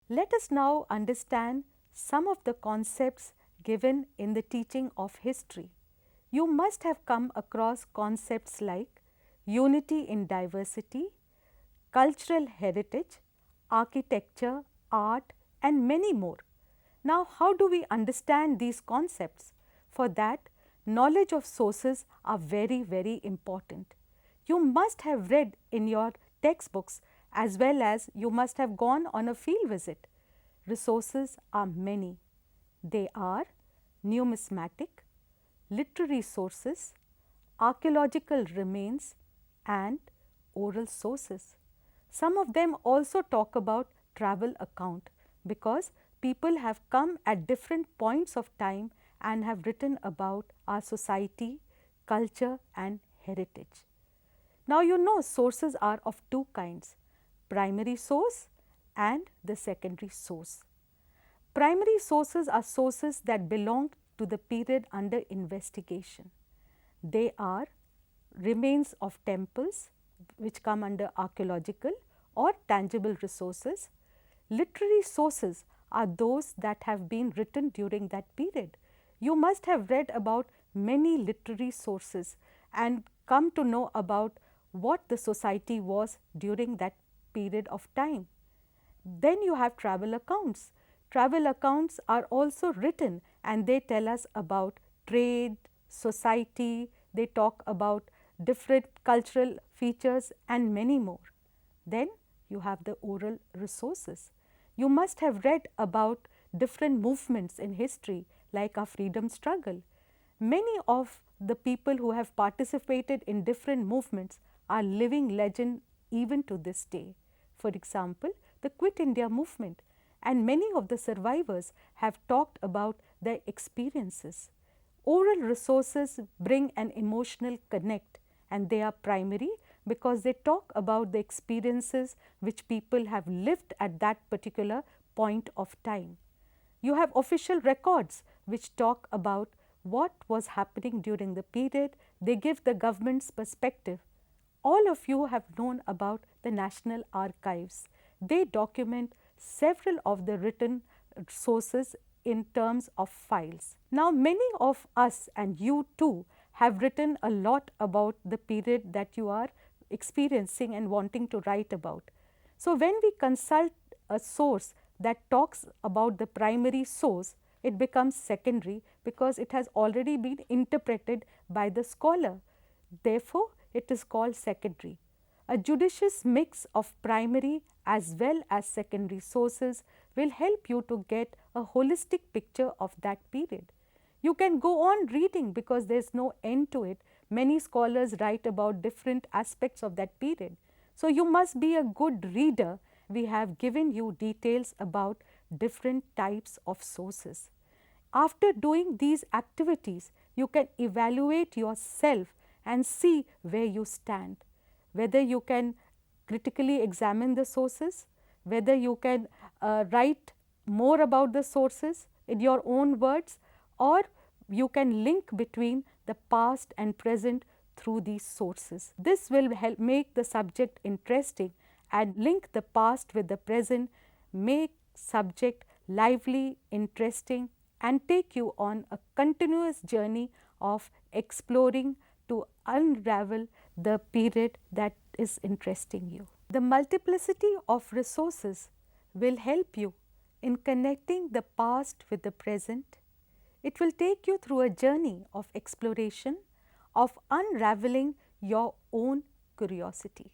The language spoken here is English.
Let us now understand some of the concepts given in the teaching of history. You must have come across concepts like unity in diversity, cultural heritage, architecture, art, and many more. Now, how do we understand these concepts? For that, knowledge of sources are very, very important. You must have read in your textbooks as well as you must have gone on a field visit. Resources are many. They are numismatic, literary sources, archaeological remains, and oral sources. Some of them also talk about travel account because people have come at different points of time and have written about our society, culture, and heritage. Now, you know sources are of two kinds, primary source and the secondary source. Primary sources are sources that belong to the period under investigation. They are remains of temples which come under archaeological or tangible resources. Literary sources are those that have been written during that period. You must have read about many literary sources and come to know about what the society was during that period of time. Then you have travel accounts. Travel accounts are also written and they tell us about trade, society, they talk about different cultural features and many more. Then you have the oral resources. You must have read about different movements in history like our freedom struggle. Many of the people who have participated in different movements are living legend even to this day. For example, the Quit India movement, and many of the survivors have talked about their experiences. Oral resources bring an emotional connect and they are primary because they talk about the experiences which people have lived at that particular point of time. You have official records which talk about what was happening during the period, they give the government's perspective. All of you have known about the National Archives. They document several of the written sources in terms of files. Now, many of us and you too have written a lot about the period that you are experiencing and wanting to write about. So, when we consult a source that talks about the primary source, it becomes secondary because it has already been interpreted by the scholar. Therefore, it is called secondary. A judicious mix of primary as well as secondary sources will help you to get a holistic picture of that period. You can go on reading because there is no end to it. Many scholars write about different aspects of that period. So, you must be a good reader. We have given you details about different types of sources. After doing these activities, you can evaluate yourself and see where you stand, whether you can critically examine the sources, whether you can write more about the sources in your own words, or you can link between the past and present through these sources. This will help make the subject interesting and link the past with the present, make subject lively, interesting, and take you on a continuous journey of exploring to unravel the period that is interesting you. The multiplicity of resources will help you in connecting the past with the present. It will take you through a journey of exploration, of unraveling your own curiosity.